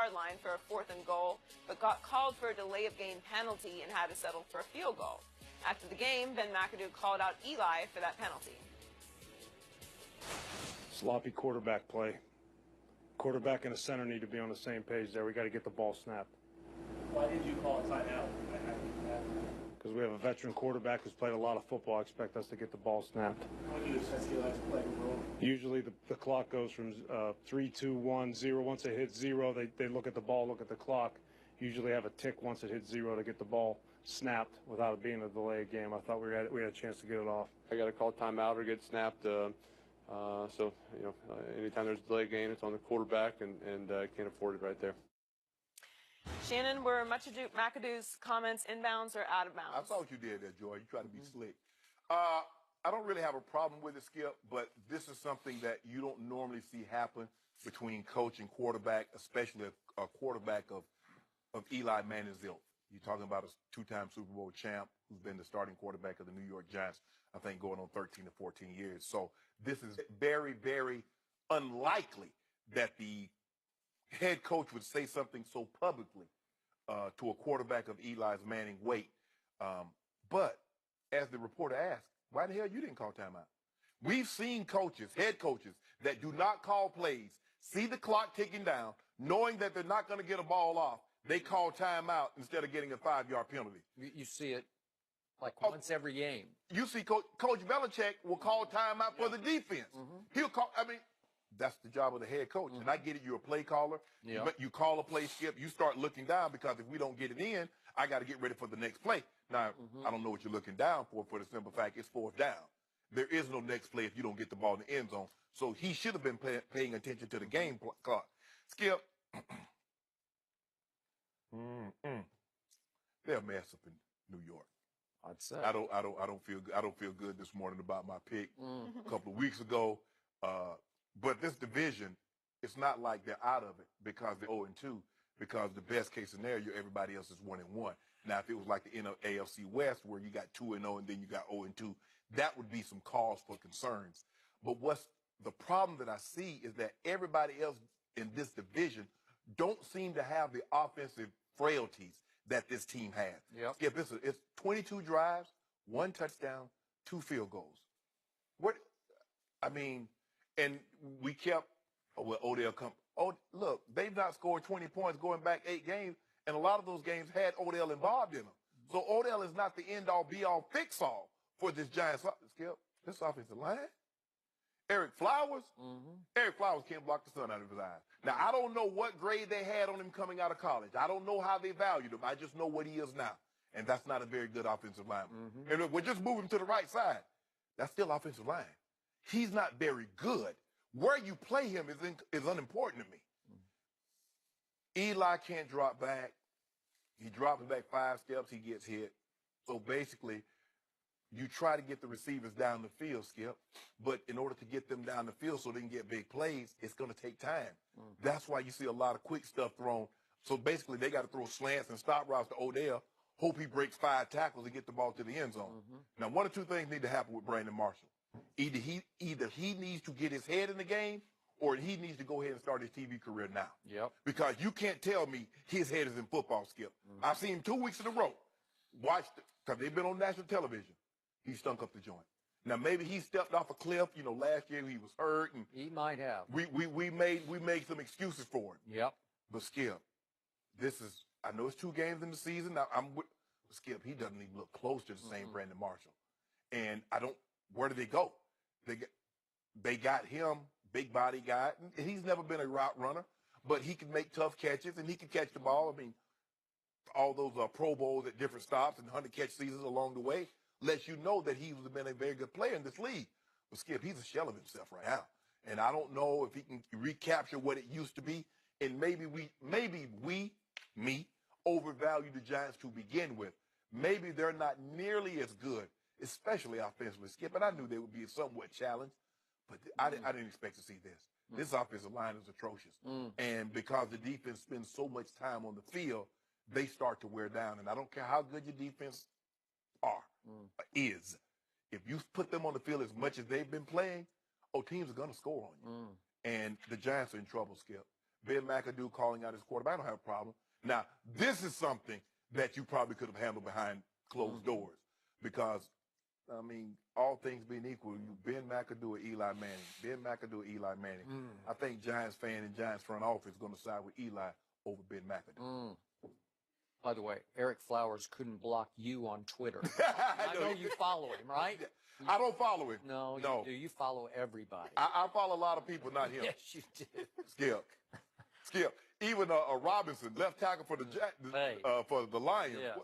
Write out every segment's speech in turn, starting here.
30-yard line for a 4th and goal, but got called for a delay of game penalty and had to settle for a field goal. After the game, Ben McAdoo called out Eli for that penalty. Sloppy quarterback play. Quarterback and a center need to be on the same page there. We got to get the ball snapped. Why did you call a timeout? Because we have a veteran quarterback who's played a lot of football. I expect us to get the ball snapped. How do you expect Eli to play overall? Usually the clock goes from 3, 2, 1, 0. Once it hits 0, they look at the ball, look at the clock. Usually have a tick once it hits 0 to get the ball snapped without it being a delayed game. I thought we had a chance to get it off. I got to call timeout or get snapped. So, anytime there's a delayed game, it's on the quarterback, and can't afford it right there. Shannon, were McAdoo's comments inbounds or out of bounds? I saw what you did there, Joy. You tried to be slick. I don't really have a problem with it, Skip, but this is something that you don't normally see happen between coach and quarterback, especially a quarterback of Eli Manning's ilk. You're talking about a two-time Super Bowl champ who's been the starting quarterback of the New York Giants, I think going on 13 to 14 years. So this is very, very unlikely that the head coach would say something so publicly to a quarterback of Eli's Manning weight. But as the reporter asked, why the hell you didn't call timeout? We've seen coaches, head coaches, that do not call plays, see the clock ticking down, knowing that they're not going to get a ball off. They call timeout instead of getting a 5-yard penalty. You see it like once every game. You see Coach Belichick will call timeout for the defense. He'll call, that's the job of the head coach. And I get it, you're a play caller. You call a play, Skip, you start looking down because if we don't get it in, I got to get ready for the next play. Now, I don't know what you're looking down for the simple fact it's 4th down. There is no next play if you don't get the ball in the end zone. So he should have been paying attention to the game clock. Skip, they're a mess up in New York. I'd say. I don't feel good this morning about my pick a couple of weeks ago. But this division, it's not like they're out of it because they're 0-2. Because the best case scenario, everybody else is 1-1. Now, if it was like the AFC West where you got 2-0 and then you got 0-2, that would be some cause for concerns. But what's the problem that I see is that everybody else in this division don't seem to have the offensive frailties that this team has. Skip, it's 22 drives, 1 touchdown, 2 field goals. And we kept, Odell come. Oh, look, they've not scored 20 points going back 8 games, and a lot of those games had Odell involved in them. So Odell is not the end-all, be-all, fix-all for this Giants. Skip, this offensive line. Eric Flowers? Eric Flowers can't block the sun out of his eyes. Now, I don't know what grade they had on him coming out of college. I don't know how they valued him. I just know what he is now. And that's not a very good offensive lineman. And we're just moving to the right side. That's still offensive line. He's not very good. Where you play him is unimportant to me. Eli can't drop back. He drops back 5 steps, he gets hit. So basically, you try to get the receivers down the field, Skip, but in order to get them down the field so they can get big plays, it's going to take time. That's why you see a lot of quick stuff thrown. So basically, they got to throw slants and stop routes to Odell, hope he breaks 5 tackles and get the ball to the end zone. Now, one or two things need to happen with Brandon Marshall. Either he needs to get his head in the game, or he needs to go ahead and start his TV career now. Because you can't tell me his head is in football, Skip. I've seen him 2 weeks in a row. Watched it, because they've been on national television. He stunk up the joint. Now, maybe he stepped off a cliff. Last year he was hurt. And he might have. We made some excuses for him. But, Skip, I know it's 2 games in the season. Now, Skip, he doesn't even look close to the same Brandon Marshall. And where do they go? They got him, big body guy. And he's never been a route runner, but he can make tough catches and he can catch the ball. All those Pro Bowls at different stops and 100-catch seasons along the way lets you know that he's been a very good player in this league. But, Skip, he's a shell of himself right now. And I don't know if he can recapture what it used to be. And maybe me, overvalue the Giants to begin with. Maybe they're not nearly as good, especially offensively, Skip. And I knew they would be somewhat challenged, but I didn't expect to see this. This offensive line is atrocious. And because the defense spends so much time on the field, they start to wear down. And I don't care how good your defense is. If you put them on the field as much as they've been playing, teams are going to score on you. And the Giants are in trouble, Skip, Ben McAdoo calling out his quarterback, I don't have a problem. Now, this is something that you probably could have handled behind closed doors because, I mean, all things being equal, you Ben McAdoo or Eli Manning. Ben McAdoo or Eli Manning. I think Giants fan and Giants front office going to side with Eli over Ben McAdoo. By the way, Eric Flowers couldn't block you on Twitter. I know you follow him, right? I don't follow him. No, you do. You follow everybody. I follow a lot of people, not him. Yes, you do. Skip. Even Robinson, left tackle for the Lions. Yes.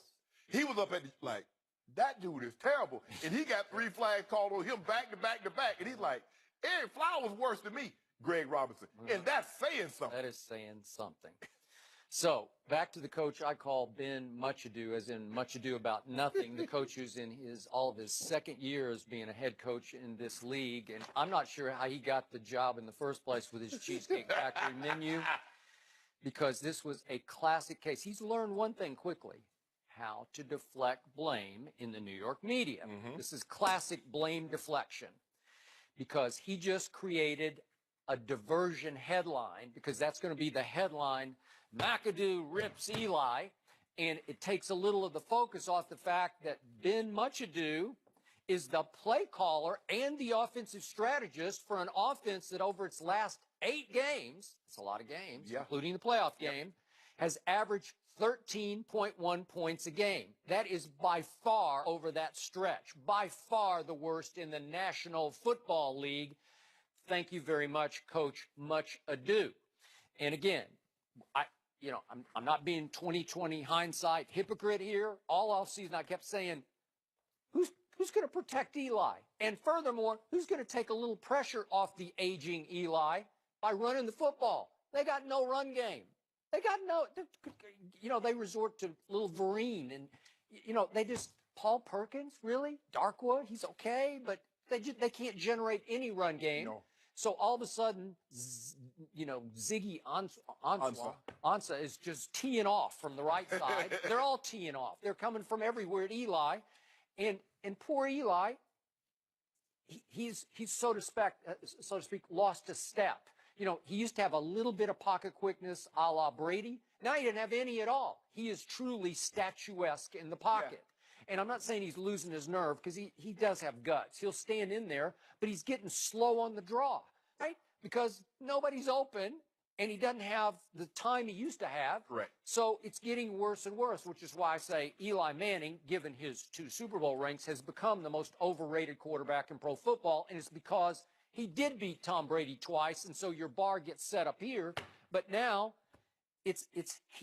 He was up at like, that dude is terrible. And he got 3 flags called on him back to back to back. And he's like, Eric Flowers worse than me, Greg Robinson. And that's saying something. That is saying something. So, back to the coach I call Ben McAdoo, as in much ado about nothing. The coach who's in all of his second year as being a head coach in this league. And I'm not sure how he got the job in the first place with his Cheesecake Factory menu, because this was a classic case. He's learned one thing quickly: how to deflect blame in the New York media. This is classic blame deflection, because he just created a diversion headline, because that's going to be the headline. McAdoo rips Eli, and it takes a little of the focus off the fact that Ben McAdoo is the play caller and the offensive strategist for an offense that over its last 8 games, it's a lot of games, including the playoff game, has averaged 13.1 points a game. That is by far, over that stretch, by far the worst in the National Football League. Thank you very much, Coach McAdoo. And again, I'm not being 20/20 hindsight hypocrite here. All offseason I kept saying, who's going to protect Eli? And furthermore, who's going to take a little pressure off the aging Eli by running the football? They got no run game. They got they resort to little Vereen, and, they just, Paul Perkins, really? Darkwood, he's okay, but they can't generate any run game. No. So all of a sudden, Ziggy Ansah is just teeing off from the right side. They're all teeing off. They're coming from everywhere at Eli. And poor Eli, he's so to speak, lost a step. He used to have a little bit of pocket quickness a la Brady. Now he didn't have any at all. He is truly statuesque in the pocket. And I'm not saying he's losing his nerve, because he does have guts. He'll stand in there, but he's getting slow on the draw, right? Because nobody's open, and he doesn't have the time he used to have. Correct. So it's getting worse and worse, which is why I say Eli Manning, given his 2 Super Bowl rings, has become the most overrated quarterback in pro football, and it's because he did beat Tom Brady twice, and so your bar gets set up here. But now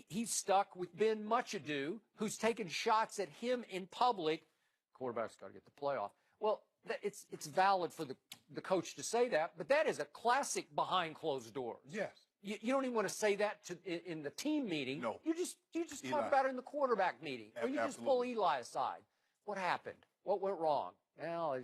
he's stuck with Ben McAdoo, who's taking shots at him in public. Quarterback's got to get the playoff. Well, it's valid for the coach to say that, but that is a classic behind closed doors. Yes. You don't even want to say that in the team meeting. No. You just talk about it in the quarterback meeting, or you just pull Eli aside. What happened? What went wrong? Well,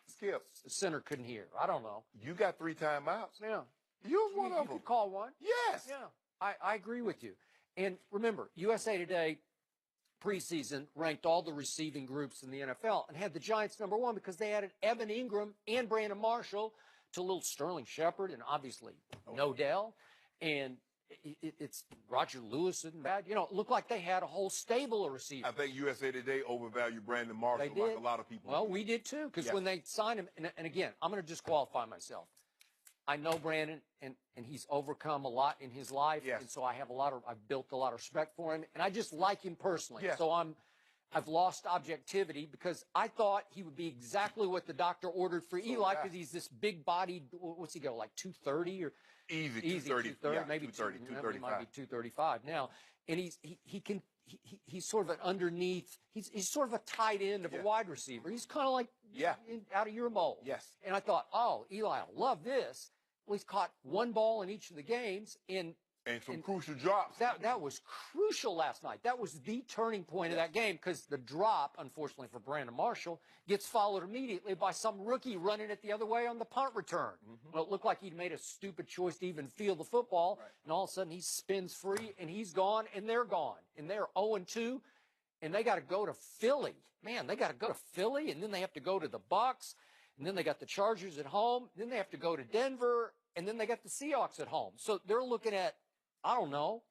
Skip, the center couldn't hear. I don't know. you got 3 timeouts. Yeah. Use one of You them. could call one. Yes. Yeah. I agree with you. And remember, USA Today preseason ranked all the receiving groups in the NFL and had the Giants #1 because they added Evan Ingram and Brandon Marshall to little Sterling Shepard and obviously Nodell. And it's Roger Lewis isn't bad. It looked like they had a whole stable of receivers. I think USA Today overvalued Brandon Marshall like a lot of people. Well, we did too, because when they signed him, and again, I'm going to disqualify myself. I know Brandon, and he's overcome a lot in his life, and so I've built a lot of respect for him, and I just like him personally. Yes. So I've lost objectivity, because I thought he would be exactly what the doctor ordered for Eli, because he's this big-bodied, what's he go, like 230 or Easy 230, maybe 230, 235. He might be 235 now, and he's sort of an underneath. He's sort of a tight end of a wide receiver. He's kind of like out of your mold. Yes. And I thought, oh, Eli will love this. Well, he's caught 1 ball in each of the games, and some crucial drops. That was crucial last night. That was the turning point of that game, because the drop, unfortunately for Brandon Marshall, gets followed immediately by some rookie running it the other way on the punt return. Well, it looked like he'd made a stupid choice to even field the football, and all of a sudden he spins free, and he's gone, and they're gone. And they're 0-2, and they got to go to Philly. Man, they got to go to Philly, and then they have to go to the Bucs, and then they got the Chargers at home, then they have to go to Denver, and then they got the Seahawks at home. So they're looking at, I don't know.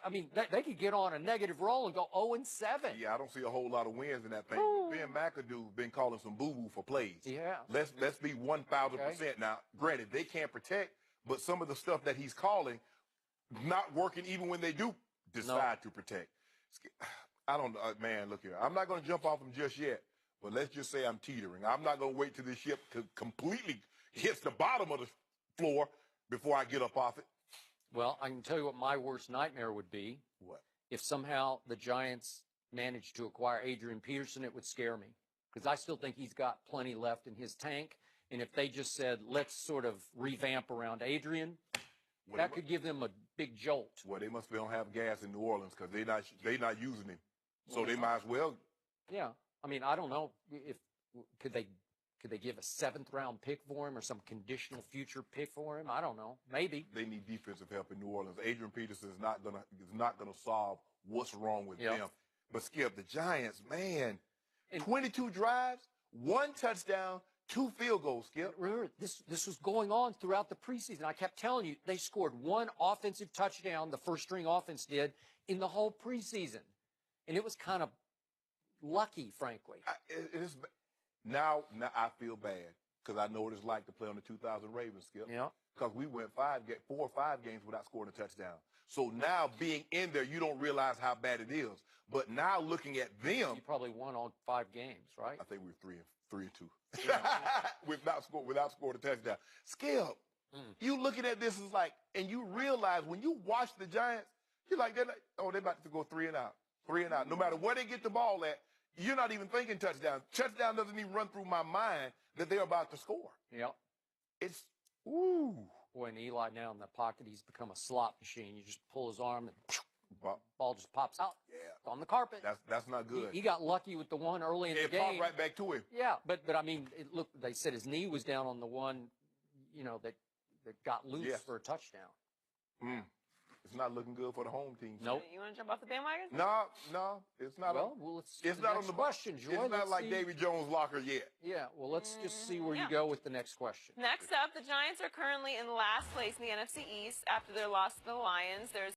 I mean, they could get on a negative roll and go 0-7. Yeah, I don't see a whole lot of wins in that thing. Ooh. Ben McAdoo been calling some boo-boo for plays. Yeah. Let's be 1,000%. Now, granted, they can't protect, but some of the stuff that he's calling not working even when they do decide to protect. I don't know, man, look here. I'm not going to jump off him just yet, but let's just say I'm teetering. I'm not going to wait till this ship completely hits the bottom of the floor before I get up off it. Well, I can tell you what my worst nightmare would be. What? If somehow the Giants managed to acquire Adrian Peterson, it would scare me. Because I still think he's got plenty left in his tank. And if they just said, let's sort of revamp around Adrian, that could give them a big jolt. Well, they must don't have gas in New Orleans because they not using him. So they might as well. Yeah. I mean, I don't know if could they give a 7th-round pick for him or some conditional future pick for him? I don't know. Maybe. They need defensive help in New Orleans. Adrian Peterson is not gonna solve what's wrong with them. But Skip, the Giants, man, 22 drives, 1 touchdown, 2 field goals, Skip. Remember, this was going on throughout the preseason. I kept telling you, they scored 1 offensive touchdown, the first-string offense did, in the whole preseason. And it was kind of lucky, frankly. Now I feel bad because I know what it's like to play on the 2000 Ravens, Skip. Yeah. Because we went 4 or 5 games without scoring a touchdown. So now being in there, you don't realize how bad it is. But now looking at them, You probably won all 5 games, right? I think we were 3-2 without scoring a touchdown. Skip, you looking at this is like, and you realize when you watch the Giants, you're like, they're about to go 3 and out. No matter where they get the ball at, you're not even thinking touchdown. Touchdown doesn't even run through my mind that they're about to score. Yep. It's, ooh. Boy, and Eli now in the pocket, he's become a slot machine. You just pull his arm and ball just pops out. Yeah. On the carpet. That's not good. He got lucky with the one early in the game. It popped right back to him. Yeah, but I mean, they said his knee was down on the one, that got loose for a touchdown. It's not looking good for the home team. Nope. You want to jump off the bandwagon? No, it's not. It's not on the question, Joy. It's not like Davy Jones' locker yet. Yeah, well, let's just see where you go with the next question. Next up, the Giants are currently in last place in the NFC East after their loss to the Lions. There's